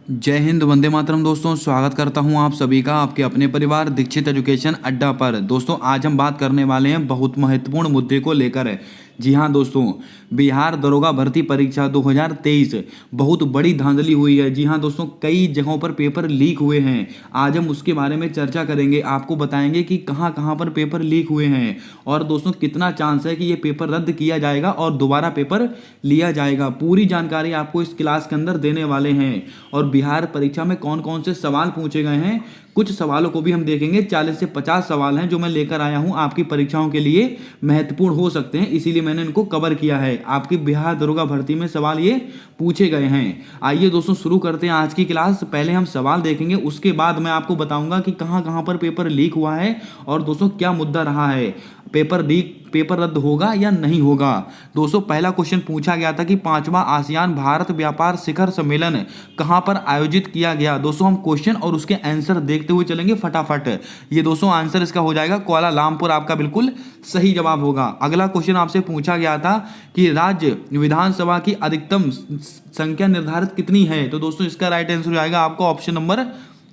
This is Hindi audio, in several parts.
जय हिंद, वंदे मातरम। दोस्तों, स्वागत करता हूं आप सभी का आपके अपने परिवार दीक्षित एजुकेशन अड्डा पर। दोस्तों, आज हम बात करने वाले हैं बहुत महत्वपूर्ण मुद्दे को लेकर। जी हां दोस्तों, बिहार दरोगा भर्ती परीक्षा 2023 बहुत बड़ी धांधली हुई है। जी हां दोस्तों, कई जगहों पर पेपर लीक हुए हैं। आज हम उसके बारे में चर्चा करेंगे, आपको बताएंगे कि कहां कहां पर पेपर लीक हुए हैं और दोस्तों कितना चांस है कि ये पेपर रद्द किया जाएगा और दोबारा पेपर लिया जाएगा। पूरी जानकारी आपको इस क्लास के अंदर देने वाले हैं। और बिहार परीक्षा में कौन कौन से सवाल पूछे गए हैं, कुछ सवालों को भी हम देखेंगे। 40 से 50 सवाल हैं जो मैं लेकर आया हूं, आपकी परीक्षाओं के लिए महत्वपूर्ण हो सकते हैं, इसीलिए मैंने इनको कवर किया है। आपकी बिहार दरोगा भर्ती में सवाल ये पूछे गए हैं। आइए दोस्तों, शुरू करते हैं आज की क्लास। पहले हम सवाल देखेंगे, उसके बाद मैं आपको बताऊंगा कि कहां कहां पर पेपर लीक हुआ है और दोस्तों क्या मुद्दा रहा है, पेपर रद्द होगा या नहीं होगा। दोस्तों, पहला क्वेश्चन पूछा गया था कि 5वां आसियान भारत व्यापार शिखर सम्मेलन कहां पर आयोजित किया गया। दोस्तों, हम क्वेश्चन और उसके आंसर देखते हुए चलेंगे फटाफट। ये दोस्तों आंसर इसका हो जाएगा कुआलालंपुर, आपका बिल्कुल सही जवाब होगा। अगला क्वेश्चन आपसे पूछा गया था कि राज्य विधानसभा की अधिकतम संख्या निर्धारित कितनी है। तो दोस्तों, इसका राइट आंसर हो जाएगा आपको ऑप्शन नंबर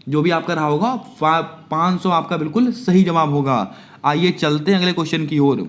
जो भी आपका रहा होगा 500, आपका बिल्कुल सही जवाब होगा। आइए चलते हैं अगले क्वेश्चन की ओर।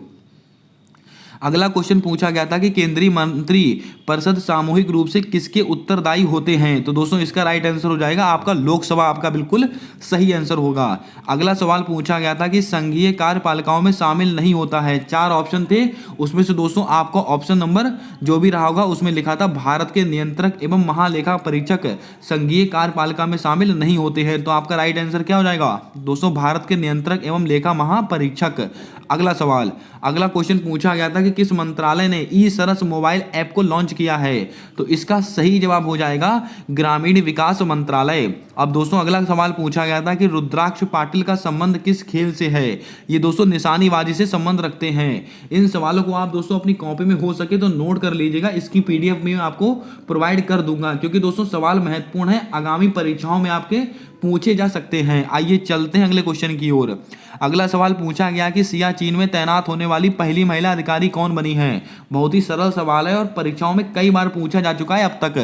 अगला क्वेश्चन पूछा गया था कि केंद्रीय मंत्री परिषद सामूहिक रूप से किसके उत्तरदायी होते हैं। तो दोस्तों, इसका राइट आंसर हो जाएगा आपका लोकसभा, आपका बिल्कुल सही आंसर होगा। अगला सवाल पूछा गया था कि संघीय कार्यपालिकाओं में शामिल नहीं होता है। 4 ऑप्शन थे, उसमें से दोस्तों आपको ऑप्शन नंबर जो भी रहा होगा उसमें लिखा था भारत के नियंत्रक एवं महालेखा परीक्षक संघीय कार्यपालिका में शामिल नहीं होते हैं। तो आपका राइट आंसर क्या हो जाएगा दोस्तों, भारत के नियंत्रक एवं लेखा महापरीक्षक। अगला सवाल, अगला क्वेश्चन पूछा गया था कि किस मंत्रालय ने ई सरस मोबाइल ऐप को लॉन्च किया है। तो इसका सही जवाब हो जाएगा ग्रामीण विकास मंत्रालय। अब दोस्तों, अगला सवाल पूछा गया था कि रुद्राक्ष पाटिल का संबंध किस खेल से है। ये दोस्तों निशानीबाजी से संबंध रखते हैं। इन सवालों को आप दोस्तों अपनी कॉपी में हो सके तो नोट कर लीजिएगा, इसकी पीडीएफ में आपको प्रोवाइड कर दूंगा, क्योंकि दोस्तों सवाल महत्वपूर्ण है, आगामी परीक्षाओं में आपके पूछे जा सकते हैं। आइए चलते हैं अगले क्वेश्चन की ओर। अगला सवाल पूछा गया कि सियाचिन में तैनात होने वाली पहली महिला अधिकारी कौन बनी है। बहुत ही सरल सवाल है और परीक्षाओं में कई बार पूछा जा चुका है अब तक।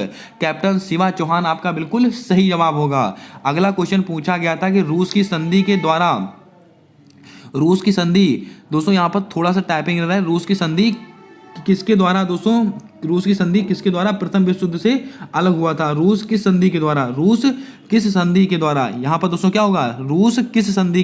कैप्टन शिवा चौहान, आपका बिल्कुल सही जवाब होगा। अगला क्वेश्चन पूछा गया था कि रूस की संधि दोस्तों यहां पर थोड़ा सा टाइपिंग रहा है। रूस की संधि किसके द्वारा प्रथम विश्व युद्ध से अलग हुआ था। रूस किस संधि के द्वारा यहां पर दोस्तों क्या होगा, रूस किस संधि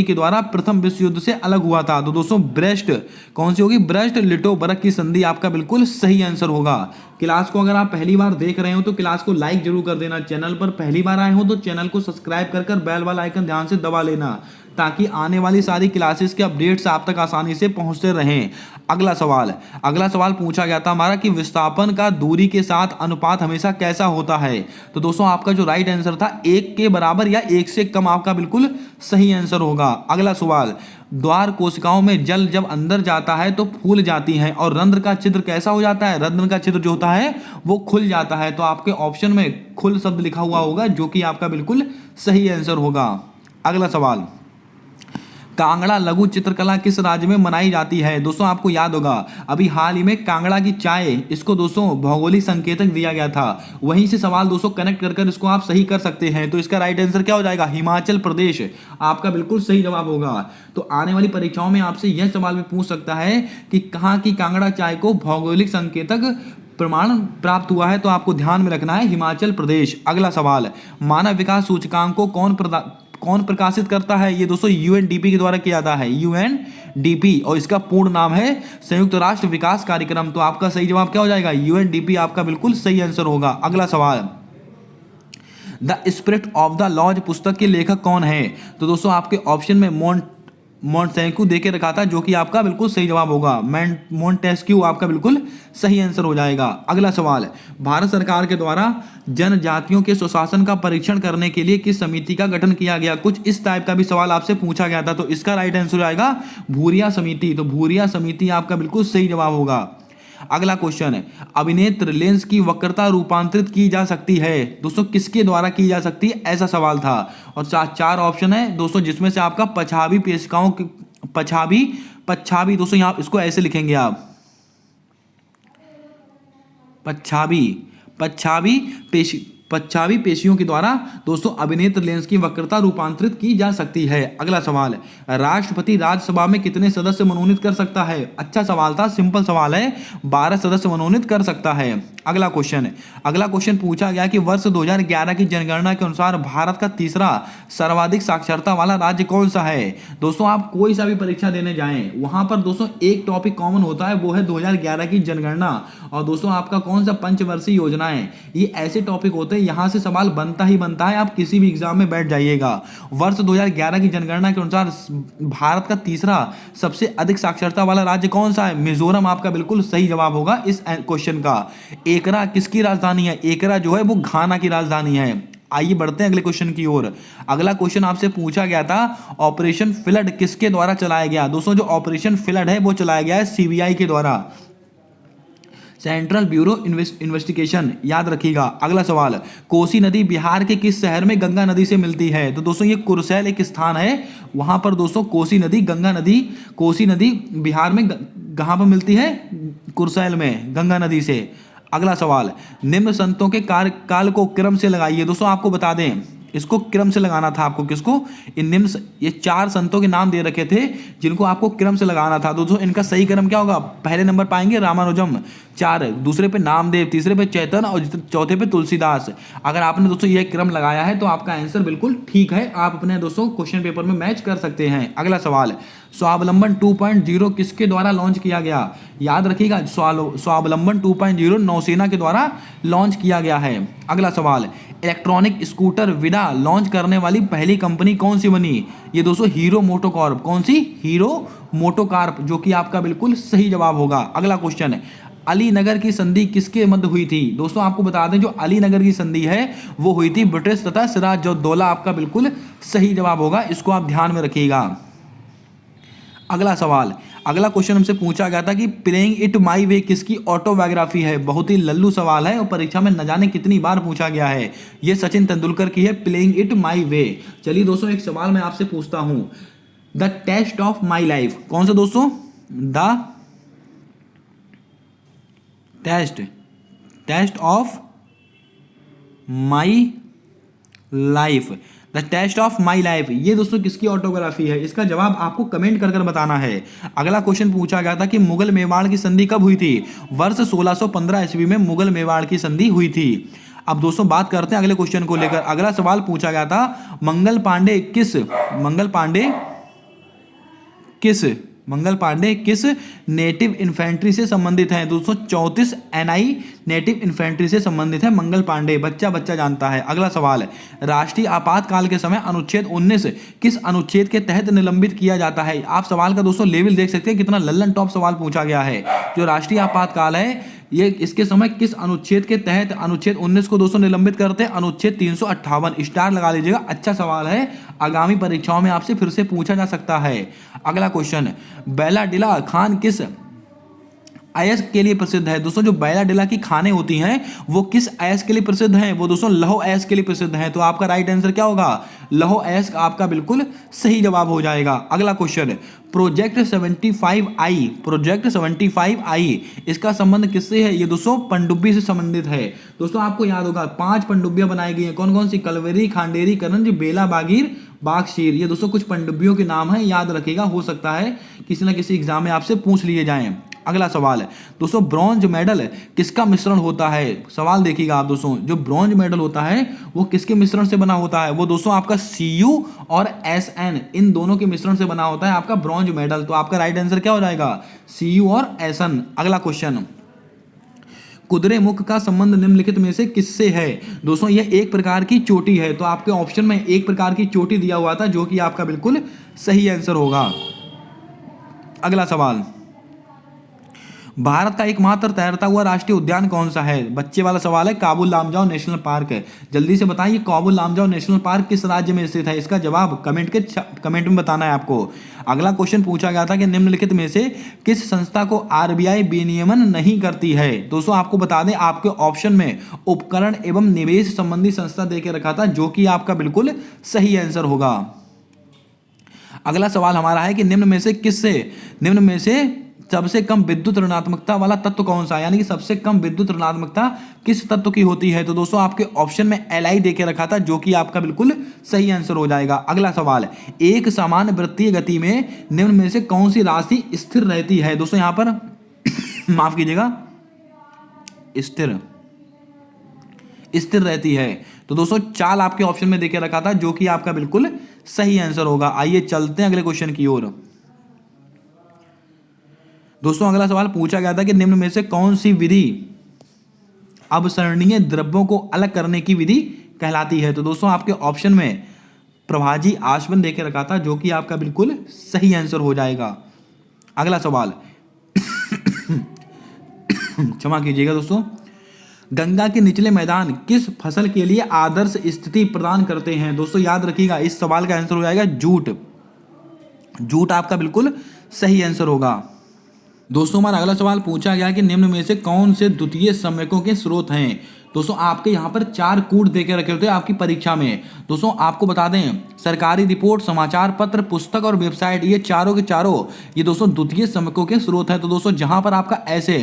के द्वारा प्रथम विश्व युद्ध से अलग हुआ था। तो दोस्तों ब्रेस्ट, कौन सी होगी, ब्रेस्ट लिटोबर्ग की संधि, आपका बिल्कुल सही आंसर होगा। क्लास को अगर आप पहली बार देख रहे हो तो क्लास को लाइक जरूर कर देना। चैनल पर पहली बार आए हो तो चैनल को सब्सक्राइब कर बेल वाला आइकन ध्यान से दबा लेना, ताकि आने वाली सारी क्लासेस के अपडेट्स आप तक आसानी से पहुंचते रहें। अगला सवाल पूछा गया था हमारा कि विस्थापन का दूरी के साथ अनुपात हमेशा कैसा होता है। तो दोस्तों आपका जो राइट आंसर था 1 के बराबर या 1 से कम, आपका बिल्कुल सही आंसर होगा। अगला सवाल, द्वार कोशिकाओं में जल जब अंदर जाता है तो फूल जाती हैं और रंध्र का छिद्र कैसा हो जाता है, रंध्र का छिद्र जो होता है वो खुल जाता है। तो आपके ऑप्शन में खुल शब्द लिखा हुआ होगा, जो कि आपका बिल्कुल सही आंसर होगा। अगला सवाल, कांगड़ा लघु चित्रकला किस राज्य में मनाई जाती है। दोस्तों आपको याद होगा अभी हाल ही में कांगड़ा की चाय, इसको दोस्तों भौगोलिक संकेतक दिया गया था। वहीं से सवाल दोस्तों कनेक्ट कर इसको आप सही कर सकते हैं। तो इसका राइट आंसर क्या हो जाएगा, हिमाचल प्रदेश, आपका बिल्कुल सही जवाब होगा। तो आने वाली परीक्षाओं में आपसे यह सवाल भी पूछ सकता है कि कहाँ की कांगड़ा चाय को भौगोलिक संकेतक प्रमाण प्राप्त हुआ है। तो आपको ध्यान में रखना है हिमाचल प्रदेश। अगला सवाल, मानव विकास सूचकांक को कौन प्रकाशित करता है। ये दोस्तों यूएनडीपी के द्वारा किया जाता है, यूएनडीपी, और इसका पूर्ण नाम है संयुक्त राष्ट्र विकास कार्यक्रम। तो आपका सही जवाब क्या हो जाएगा, यूएनडीपी, आपका बिल्कुल सही आंसर होगा। अगला सवाल, the spirit of the laws पुस्तक के लेखक कौन है। तो दोस्तों आपके ऑप्शन में मोंटेस्क्यू देके रखा था, जो कि आपका बिल्कुल सही जवाब होगा। मोंटेस्क्यू आपका बिल्कुल सही आंसर हो जाएगा। अगला सवाल, भारत सरकार के द्वारा जनजातियों के सुशासन का परीक्षण करने के लिए किस समिति का गठन किया गया। कुछ इस टाइप का भी सवाल आपसे पूछा गया था। तो इसका राइट आंसर हो जाएगा भूरिया समिति। तो भूरिया समिति आपका बिल्कुल सही जवाब होगा। अगला क्वेश्चन है, अभिनेत्र लेंस की वक्रता रूपांतरित की जा सकती है। दोस्तों किसके द्वारा की जा सकती है, ऐसा सवाल था। और 4 ऑप्शन है दोस्तों, जिसमें से आपका पछाभी पेशिकाओं की पछाभी दोस्तों यहाँ इसको ऐसे लिखेंगे आप, पछाभी पच्छावी पेशियों के द्वारा दोस्तों अभिनेत्र लेंस की वक्रता रूपांतरित की जा सकती है। अगला सवाल, राष्ट्रपति राज्यसभा में कितने सदस्य मनोनीत कर सकता है? अच्छा सवाल था, सिंपल सवाल है, 12 सदस्य मनोनीत कर सकता है। अगला क्वेश्चन पूछा गया कि वर्ष 2011 की जनगणना के अनुसार भारत का तीसरा सर्वाधिक साक्षरता वाला राज्य कौन सा है? दोस्तों आप कोई सा भी परीक्षा देने जाएं, वहां पर दोस्तों एक टॉपिक कॉमन होता है, वो है 2011 की जनगणना। और दोस्तों आपका कौन सा पंचवर्षीय योजना है, ये ऐसे टॉपिक होते हैं, यहां से सवाल बनता ही बनता है, आप किसी भी एग्जाम में बैठ जाइएगा। वर्ष 2011 की जनगणना के अनुसार भारत का तीसरा सबसे अधिक साक्षरता वाला राज्य कौन सा है? मिजोरम आपका बिल्कुल सही जवाब होगा इस क्वेश्चन का। एकरा किसकी राजधानी है? एकरा जो है वो घाना की राजधानी है। आइए बढ़ते हैं अगले क्वेश्चन की ओर। अगला क्वेश्चन आपसे पूछा गया था, ऑपरेशन फ्लड किसके द्वारा चलाया गया? दोस्तों जो ऑपरेशन फ्लड है वो चलाया गया है सीबीआई के द्वारा, सेंट्रल ब्यूरो इन्वेस्टिगेशन, याद रखिएगा। अगला सवाल, कोसी नदी बिहार के किस शहर में गंगा नदी से मिलती है? तो दोस्तों ये कुर्सेल एक स्थान है, वहां पर दोस्तों कोसी नदी बिहार में कहां पर मिलती है? कुर्सेल में, गंगा नदी से। अगला सवाल, निम्न संतों के कार्यकाल को क्रम से लगाइए। दोस्तों आपको बता दें, इसको क्रम से लगाना था आपको। किसको? ये 4 संतों के नाम दे रखे थे जिनको आपको क्रम से लगाना था। दोस्तों इनका सही क्रम क्या होगा? पहले नंबर पाएंगे रामानुजम, 4, दूसरे पे नामदेव, तीसरे पे चैतन्य और चौथे पे तुलसीदास। अगर आपने दोस्तों यह क्रम लगाया है तो आपका आंसर बिल्कुल ठीक है, आप अपने दोस्तों क्वेश्चन पेपर में मैच कर सकते हैं। अगला सवाल, स्वावलंबन 2.0 किसके द्वारा लॉन्च किया गया? याद रखिएगा, स्वावलंबन 2.0 नौसेना के द्वारा लॉन्च किया गया है। अगला सवाल, इलेक्ट्रॉनिक स्कूटर विडा लॉन्च करने वाली पहली कंपनी कौन सी बनी? ये दोस्तों हीरो मोटोकॉर्प। कौन सी? हीरो मोटोकॉर्प, जो कि आपका बिल्कुल सही जवाब होगा। अगला क्वेश्चन, अलीनगर की संधि किसके मध्य हुई थी? दोस्तों आपको बता दें, जो अलीनगर की संधि है वो हुई थी ब्रिटिश तथा सिराजुद्दौला, आपका बिल्कुल सही जवाब होगा, इसको आप ध्यान में रखिएगा। अगला सवाल, अगला क्वेश्चन हमसे पूछा गया था कि प्लेइंग इट माई वे किसकी ऑटोबायोग्राफी है? बहुत ही लल्लू सवाल है और परीक्षा में न जाने कितनी बार पूछा गया है। यह सचिन तेंदुलकर की है, प्लेइंग इट माई वे। चलिए दोस्तों एक सवाल मैं आपसे पूछता हूं, the test of my life कौन सा दोस्तों? The test of my life, the test of my life, ये दोस्तों किसकी ऑटोग्राफी है? इसका जवाब आपको कमेंट कर बताना है। अगला क्वेश्चन पूछा गया था कि मुगल मेवाड़ की संधि कब हुई थी? वर्ष 1615 ईस्वी में मुगल मेवाड़ की संधि हुई थी। अब दोस्तों बात करते हैं अगले क्वेश्चन को लेकर। अगला सवाल पूछा गया था, मंगल पांडे किस नेटिव इन्फेंट्री से संबंधित हैं? दोस्तों 34 NI नेटिव इन्फेंट्री से संबंधित है मंगल पांडे, बच्चा जानता है। अगला सवाल, राष्ट्रीय आपातकाल के समय अनुच्छेद 19 किस अनुच्छेद के तहत निलंबित किया जाता है? आप सवाल का दोस्तों लेवल देख सकते हैं, कितना लल्लन टॉप सवाल पूछा गया है। जो राष्ट्रीय आपातकाल है ये इसके समय किस अनुच्छेद के तहत अनुच्छेद 19 को दोस्तों निलंबित करते हैं? अनुच्छेद 358, स्टार लगा लीजिएगा, अच्छा सवाल है, आगामी परीक्षाओं में आपसे फिर से पूछा जा सकता है। अगला क्वेश्चन, बैलाडिला खान किस अयस्क के लिए प्रसिद्ध है? दोस्तों जो बैलाडिला की खाने होती हैं वो किस अयस्क के लिए प्रसिद्ध हैं? वो दोस्तों लौह अयस्क के लिए प्रसिद्ध हैं। तो आपका राइट आंसर क्या होगा? लौह अयस्क आपका बिल्कुल सही जवाब हो जाएगा। अगला क्वेश्चन, प्रोजेक्ट 75I इसका संबंध किससे है? ये दोस्तों पनडुब्बी से संबंधित है। दोस्तों आपको याद होगा 5 पनडुब्बियां बनाई गई हैं, कौन कौन सी? कलवेरी, खांडेरी, करंज, बेला, बागीर, बागशीर। ये दोस्तों कुछ पनडुब्बियों के नाम हैं, याद रखिएगा, हो सकता है किसी ना किसी एग्जाम में आपसे पूछ लिए जाएं। अगला सवाल है दोस्तों, ब्रॉन्ज मेडल किसका मिश्रण होता है? सवाल देखिएगा आप दोस्तों, जो ब्रॉन्ज मेडल होता है वो किसके मिश्रण से बना होता है? वो दोस्तों आपका Cu और Sn, इन दोनों के मिश्रण से बना होता है आपका ब्रॉन्ज मेडल। तो आपका राइट आंसर क्या हो जाएगा? Cu और Sn। अगला क्वेश्चन, कुद्रेमुख का संबंध निम्नलिखित में से किससे है? दोस्तों यह एक प्रकार की चोटी है, तो आपके ऑप्शन में एक प्रकार की चोटी दिया हुआ था, जो कि आपका बिल्कुल सही आंसर होगा। अगला सवाल, भारत का एकमात्र तैरता हुआ राष्ट्रीय उद्यान कौन सा है? बच्चे वाला सवाल है। काबुल लामजाओ नेशनल पार्क है। जल्दी से बताइए, काबुल लामजाओ नेशनल पार्क किस राज्य में स्थित है? इसका जवाब कमेंट में बताना है आपको। अगला क्वेश्चन पूछा गया था कि निम्नलिखित में से किस संस्था को RBI विनियमन नहीं करती है? दोस्तों आपको बता दें, आपके ऑप्शन में उपकरण एवं निवेश संबंधी संस्था दे के रखा था, जो कि आपका बिल्कुल सही आंसर होगा। अगला सवाल हमारा है कि निम्न में से सबसे कम विद्युत ऋणात्मकता वाला तत्व कौन सा है, यानी कि सबसे कम विद्युत ऋणात्मकता किस तत्व की होती है। तो दोस्तों आपके ऑप्शन में Li देके रखा था, जो कि आपका बिल्कुल सही आंसर हो जाएगा। अगला सवाल, एक समान वृत्तीय गति में निम्न में से कौन सी राशि स्थिर रहती है। दोस्तों यहां पर माफ कीजिएगा, स्थिर रहती है। तो दोस्तों चाल आपके ऑप्शन में देके रखा था, जो कि आपका बिल्कुल सही आंसर होगा। आइए चलते हैं अगले क्वेश्चन की ओर। दोस्तों अगला सवाल पूछा गया था कि निम्न में से कौन सी विधि अवसरणीय द्रव्यों को अलग करने की विधि कहलाती है। तो दोस्तों आपके ऑप्शन में प्रभाजी आसवन देके रखा था, जो कि आपका बिल्कुल सही आंसर हो जाएगा। अगला सवाल क्षमा कीजिएगा दोस्तों, गंगा के निचले मैदान किस फसल के लिए आदर्श स्थिति प्रदान करते हैं। दोस्तों याद रखिएगा, इस सवाल का आंसर हो जाएगा जूट। जूट आपका बिल्कुल सही आंसर होगा। दोस्तों हमारा अगला सवाल पूछा गया कि निम्न में से कौन से द्वितीय सम्यकों के स्रोत हैं। दोस्तों आपके यहाँ पर 4 कूट देके रखे होते हैं आपकी परीक्षा में। दोस्तों आपको बता दें, सरकारी रिपोर्ट, समाचार पत्र, पुस्तक और वेबसाइट, ये चारों के चारों ये दोस्तों द्वितीय सम्यकों के स्रोत हैं। तो दोस्तों जहां पर आपका ऐसे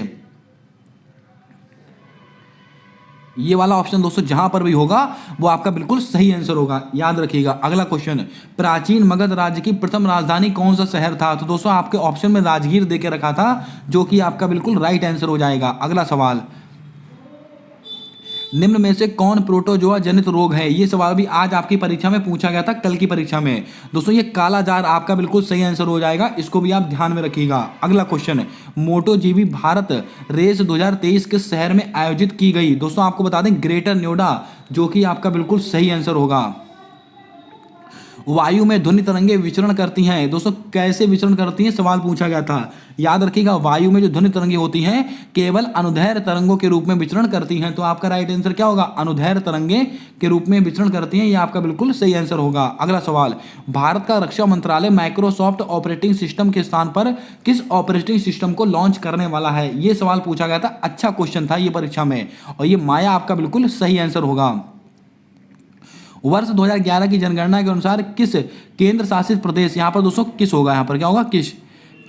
ये वाला ऑप्शन दोस्तों जहां पर भी होगा वो आपका बिल्कुल सही आंसर होगा, याद रखिएगा। अगला क्वेश्चन, प्राचीन मगध राज्य की प्रथम राजधानी कौन सा शहर था। तो दोस्तों आपके ऑप्शन में राजगीर देके रखा था, जो कि आपका बिल्कुल राइट आंसर हो जाएगा। अगला सवाल, निम्न में से कौन प्रोटोजोआ जनित रोग है। ये सवाल भी आज आपकी परीक्षा में पूछा गया था, कल की परीक्षा में। दोस्तों ये कालाजार आपका बिल्कुल सही आंसर हो जाएगा, इसको भी आप ध्यान में रखिएगा। अगला क्वेश्चन, मोटोजीबी भारत रेस 2023 किस शहर में आयोजित की गई। दोस्तों आपको बता दें ग्रेटर नोएडा, जो कि आपका बिल्कुल सही आंसर होगा। वायु में ध्वनि तरंगे विचरण करती हैं। दोस्तों कैसे विचरण करती हैं सवाल पूछा गया था, याद रखिएगा। वायु में जो ध्वनि तरंगे होती हैं केवल अनुदैर्घ्य तरंगों के रूप में विचरण करती हैं। तो आपका राइट आंसर क्या होगा, अनुदैर्घ्य तरंगे के रूप में विचरण करती हैं, ये आपका बिल्कुल सही आंसर होगा। अगला सवाल, भारत का रक्षा मंत्रालय माइक्रोसॉफ्ट ऑपरेटिंग सिस्टम के स्थान पर किस ऑपरेटिंग सिस्टम को लॉन्च करने वाला है। ये सवाल पूछा गया था, अच्छा क्वेश्चन था ये परीक्षा में, और ये माया आपका बिल्कुल सही आंसर होगा। वर्ष 2011 की जनगणना के अनुसार किस केंद्र शासित प्रदेश, यहाँ पर दोस्तों किस होगा, यहाँ पर क्या होगा,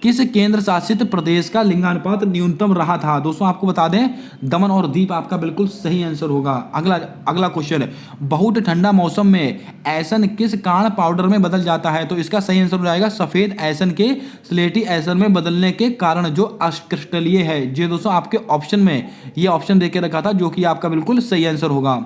किस केंद्र शासित प्रदेश का लिंगानुपात न्यूनतम रहा था। दोस्तों आपको बता दें दमन और दीव आपका बिल्कुल सही आंसर होगा। अगला क्वेश्चन, बहुत ठंडा मौसम में ऐसन किस कारण पाउडर में बदल जाता है। तो इसका सही आंसर हो जाएगा सफेद ऐसन के स्लेटी ऐसन में बदलने के कारण जो अष्टक्रिस्टलीय है। ये दोस्तों आपके ऑप्शन में ये ऑप्शन देके रखा था, जो कि आपका बिल्कुल सही आंसर होगा।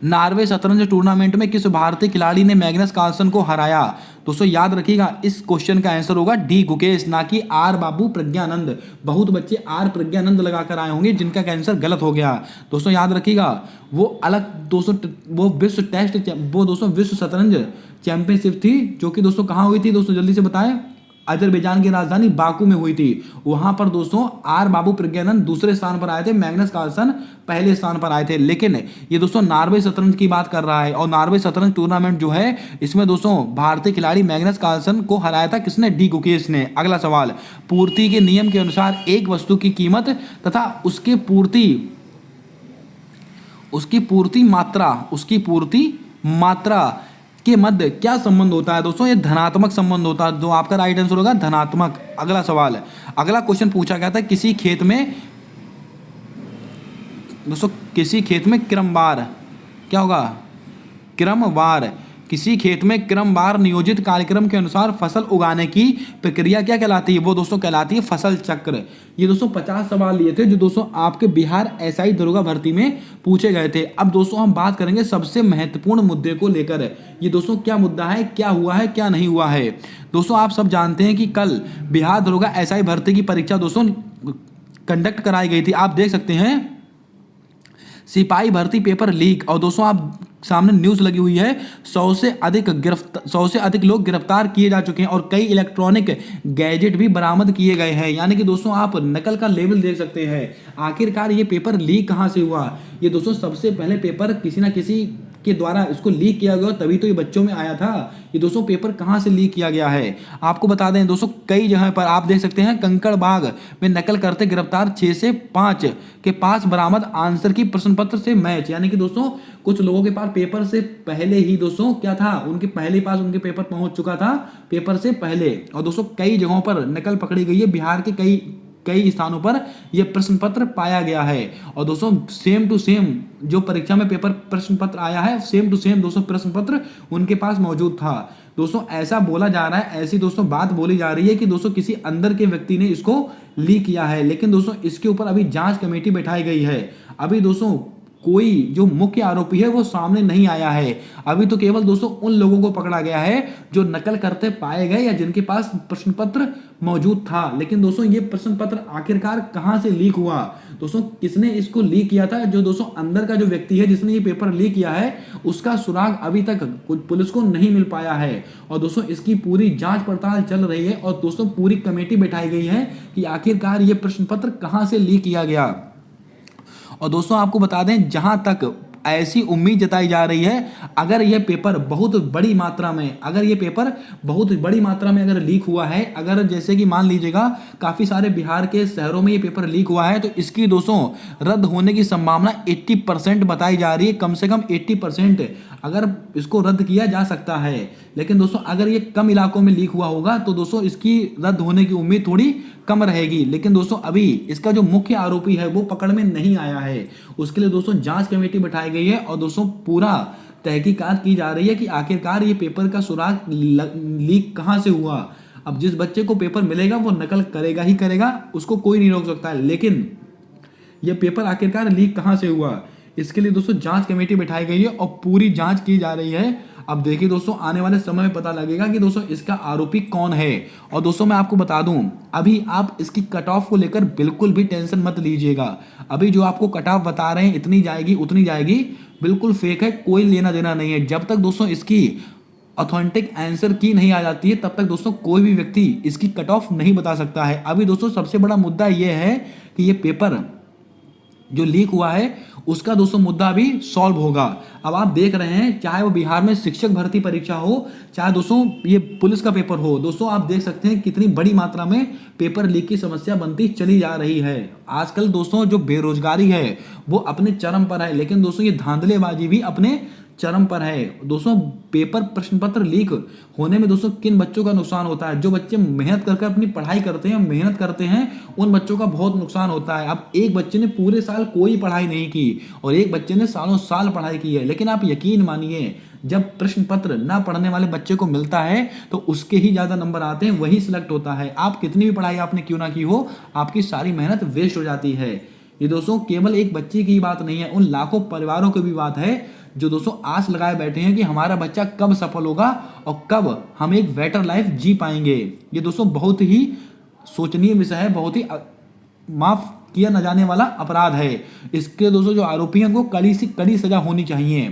नॉर्वे शतरंज टूर्नामेंट में किस भारतीय खिलाड़ी ने मैग्नस कार्लसन को हराया। दोस्तों याद रखिएगा, इस क्वेश्चन का आंसर होगा डी गुकेश, ना कि आर बाबू प्रज्ञानंद। बहुत बच्चे आर प्रज्ञानंद लगाकर आए होंगे, जिनका आंसर गलत हो गया। दोस्तों याद रखिएगा, वो अलग दोस्तों वो विश्व शतरंज चैंपियनशिप थी, जो कि दोस्तों कहाँ हुई थी दोस्तों, जल्दी से बताएं। अजरबैजान की राजधानी बाकू में हुई थी। वहां पर दोस्तों आर बाबू प्रज्ञानंद दूसरे स्थान पर आए थे, मैग्नस कार्लसन पहले स्थान पर आए थे। लेकिन ये दोस्तों नॉर्वे शतरंज की बात कर रहा है, और नॉर्वे शतरंज टूर्नामेंट जो है इसमें दोस्तों भारतीय खिलाड़ी मैग्नस कार्लसन को हराया था, किसने, डी गुकेश ने। अगला सवाल, पूर्ति के नियम के अनुसार एक वस्तु की कीमत तथा उसकी पूर्ति मात्रा के मध्य क्या संबंध होता है। दोस्तों ये धनात्मक संबंध होता है, जो आपका राइट आंसर होगा धनात्मक। अगला सवाल, अगला क्वेश्चन पूछा गया था, किसी खेत में क्रमवार क्या होगा, क्रमवार, किसी खेत में क्रमवार नियोजित कार्यक्रम के अनुसार फसल उगाने की प्रक्रिया क्या कहलाती है। वो दोस्तों कहलाती है फसल चक्र। ये दोस्तों 50 सवाल लिए थे, जो दोस्तों आपके बिहार एसआई दरोगा भर्ती में पूछे गए थे। अब दोस्तों हम बात करेंगे सबसे महत्वपूर्ण मुद्दे को लेकर। ये दोस्तों क्या मुद्दा है, क्या हुआ है, क्या नहीं हुआ है। दोस्तों आप सब जानते हैं कि कल बिहार दरोगा एसआई भर्ती की परीक्षा दोस्तों कंडक्ट कराई गई थी। आप देख सकते हैं सिपाही भर्ती पेपर लीक, और दोस्तों आप सामने न्यूज लगी हुई है, 100 से अधिक लोग गिरफ्तार किए जा चुके हैं, और कई इलेक्ट्रॉनिक गैजेट भी बरामद किए गए हैं। यानी कि दोस्तों आप नकल का लेवल देख सकते हैं। आखिरकार ये पेपर लीक कहां से हुआ। ये दोस्तों सबसे पहले पेपर किसी ना किसी के द्वारा इसको लीक किया गया, तभी तो ये बच्चों में आया था। ये दोस्तों पेपर कहाँ से लीक किया गया है आपको बता दें दोस्तों, कई जगह पर आप देख सकते हैं कंकड़बाग में नकल करते गिरफ्तार 6 से 5 के पास बरामद आंसर की प्रश्न पत्र से मैच। यानी कि दोस्तों कुछ लोगों के पास पेपर से पहले ही दोस्तों क्या था, उनके पहले पास उनके पेपर पहुंच चुका था पेपर से पहले। और दोस्तों कई जगहों पर नकल पकड़ी गई है, बिहार के कई स्थानों पर यह प्रश्न पत्र पाया गया है। और दोस्तों सेम टू सेम जो परीक्षा में पेपर प्रश्न पत्र आया है, सेम टू सेम दोस्तों प्रश्न पत्र उनके पास मौजूद था। दोस्तों ऐसा बोला जा रहा है, ऐसी दोस्तों बात बोली जा रही है कि दोस्तों किसी अंदर के व्यक्ति ने इसको लीक किया है, लेकिन दोस्तों इसके ऊपर अभी जांच कमेटी बैठाई गई है। अभी दोस्तों कोई जो मुख्य आरोपी है वो सामने नहीं आया है। अभी तो केवल दोस्तों उन लोगों को पकड़ा गया है जो नकल करते पाए गए या जिनके पास प्रश्न पत्र मौजूद था। लेकिन दोस्तों ये प्रश्न पत्र आखिरकार कहां से लीक हुआ, दोस्तों किसने इसको लीक किया था, जो दोस्तों अंदर का जो व्यक्ति है जिसने ये पेपर लीक किया है उसका सुराग अभी तक पुलिस को नहीं मिल पाया है। और दोस्तों इसकी पूरी जांच पड़ताल चल रही है और दोस्तों पूरी कमेटी बैठाई गई है कि आखिरकार ये प्रश्न पत्र कहां से लीक किया गया। और दोस्तों आपको बता दें, जहां तक ऐसी उम्मीद जताई जा रही है, अगर यह पेपर बहुत बड़ी मात्रा में अगर लीक हुआ है, अगर जैसे कि मान लीजिएगा काफ़ी सारे बिहार के शहरों में ये पेपर लीक हुआ है, तो इसकी दोस्तों रद्द होने की संभावना 80% बताई जा रही है। कम से कम 80% अगर इसको रद्द किया जा सकता है। लेकिन दोस्तों अगर ये कम इलाकों में लीक हुआ होगा तो दोस्तों इसकी रद्द होने की उम्मीद थोड़ी कम रहेगी। लेकिन दोस्तों अभी इसका जो मुख्य आरोपी है वो पकड़ में नहीं आया है, उसके लिए दोस्तों जांच कमेटी बैठाई गई है और दोस्तों पूरा तहकीकात की जा रही है कि आखिरकार ये पेपर का सुराग लीक कहां से हुआ। अब जिस बच्चे को पेपर मिलेगा वो नकल करेगा ही करेगा, उसको कोई नहीं रोक सकता है, लेकिन ये पेपर आखिरकार लीक कहां से हुआ इसके लिए दोस्तों जांच कमेटी बैठाई गई है और पूरी जांच की जा रही है। अब देखिए दोस्तों आने वाले समय में पता लगेगा कि दोस्तों इसका आरोपी कौन है। और दोस्तों मैं आपको बता दूं, अभी आप इसकी कट ऑफ को लेकर बिल्कुल भी टेंशन मत लीजिएगा। अभी जो आपको कट ऑफ बता रहे हैं इतनी जाएगी उतनी जाएगी, बिल्कुल फेक है, कोई लेना देना नहीं है। जब तक दोस्तों इसकी ऑथेंटिक आंसर की नहीं आ जाती है तब तक दोस्तों कोई भी व्यक्ति इसकी कट ऑफ नहीं बता सकता है। अभी दोस्तों सबसे बड़ा मुद्दा यह है कि ये पेपर जो लीक हुआ है उसका दोस्तों मुद्दा अभी सॉल्व होगा। अब आप देख रहे हैं, चाहे वो बिहार में शिक्षक भर्ती परीक्षा हो, चाहे दोस्तों ये पुलिस का पेपर हो, दोस्तों आप देख सकते हैं कितनी बड़ी मात्रा में पेपर लीक की समस्या बनती चली जा रही है। आजकल दोस्तों जो बेरोजगारी है वो अपने चरम पर है, लेकिन दोस्तों ये धांधलेबाजी भी अपने चरम पर है। दोस्तों पेपर प्रश्न पत्र लीक होने में दोस्तों किन बच्चों का नुकसान होता है, जो बच्चे मेहनत करके अपनी पढ़ाई करते हैं, मेहनत करते हैं, उन बच्चों का बहुत नुकसान होता है। अब एक बच्चे ने पूरे साल कोई पढ़ाई नहीं की और एक बच्चे ने सालों साल पढ़ाई की है, लेकिन आप यकीन मानिए जब प्रश्न पत्र ना पढ़ने वाले बच्चे को मिलता है तो उसके ही ज्यादा नंबर आते हैं, वही सिलेक्ट होता है। आप कितनी भी पढ़ाई आपने क्यों ना की हो, आपकी सारी मेहनत वेस्ट हो जाती है। ये दोस्तों केवल एक बच्चे की बात नहीं है, उन लाखों परिवारों की भी बात है जो दोस्तों आस लगाए बैठे हैं कि हमारा बच्चा कब सफल होगा और कब हम एक बेटर लाइफ जी पाएंगे। ये दोस्तों बहुत ही सोचनीय विषय है, बहुत ही माफ किया न जाने वाला अपराध है। इसके दोस्तों जो आरोपी हैं उनको कड़ी से कड़ी सजा होनी चाहिए,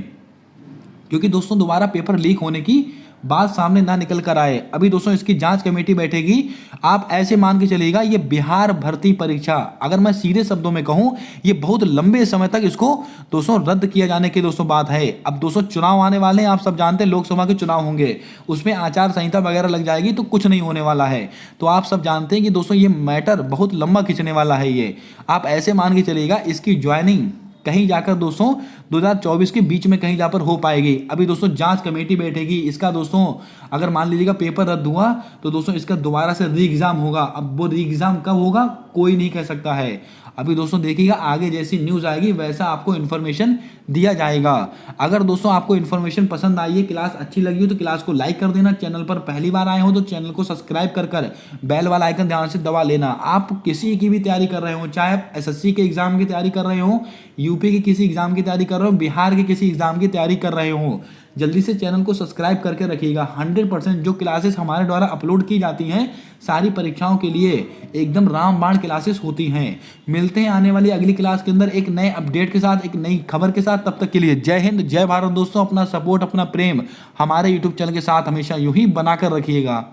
क्योंकि दोस्तों दोबारा पेपर लीक होने की बात सामने ना निकल कर आए। अभी दोस्तों इसकी जांच कमेटी बैठेगी। आप ऐसे मान के चलिएगा ये बिहार भर्ती परीक्षा, अगर मैं सीधे शब्दों में कहूं, ये बहुत लंबे समय तक इसको दोस्तों रद्द किया जाने की दोस्तों बात है। अब दोस्तों चुनाव आने वाले हैं, आप सब जानते हैं लोकसभा के चुनाव होंगे, उसमें आचार संहिता वगैरह लग जाएगी तो कुछ नहीं होने वाला है। तो आप सब जानते हैं कि दोस्तों ये मैटर बहुत लंबा खींचने वाला है। ये आप ऐसे मान के चलिएगा इसकी ज्वाइनिंग कहीं जाकर दोस्तों 2024 के बीच में कहीं जाकर हो पाएगी। अभी दोस्तों जांच कमेटी बैठेगी इसका। दोस्तों अगर मान लीजिएगा पेपर रद्द हुआ तो दोस्तों इसका दोबारा से री एग्जाम होगा। अब वो री एग्जाम कब होगा कोई नहीं कह सकता है। अभी दोस्तों देखिएगा आगे जैसी न्यूज़ आएगी वैसा आपको इन्फॉर्मेशन दिया जाएगा। अगर दोस्तों आपको इन्फॉर्मेशन पसंद आई है, क्लास अच्छी लगी हो तो क्लास को लाइक कर देना। चैनल पर पहली बार आए हो तो चैनल को सब्सक्राइब कर बेल वाला आइकन ध्यान से दबा लेना। आप किसी की भी तैयारी कर रहे हो, चाहे आप एसएससी के एग्जाम की तैयारी कर रहे हो, यूपी के किसी एग्जाम की तैयारी कर रहे हो, बिहार के किसी एग्जाम की तैयारी कर रहे हो, जल्दी से चैनल को सब्सक्राइब करके रखिएगा। 100% जो क्लासेस हमारे द्वारा अपलोड की जाती हैं सारी परीक्षाओं के लिए एकदम रामबाण क्लासेस होती हैं। मिलते हैं आने वाली अगली क्लास के अंदर एक नए अपडेट के साथ, एक नई खबर के साथ। तब तक के लिए जय हिंद, जय भारत। दोस्तों अपना सपोर्ट, अपना प्रेम हमारे यूट्यूब चैनल के साथ हमेशा यूं ही बनाकर रखिएगा।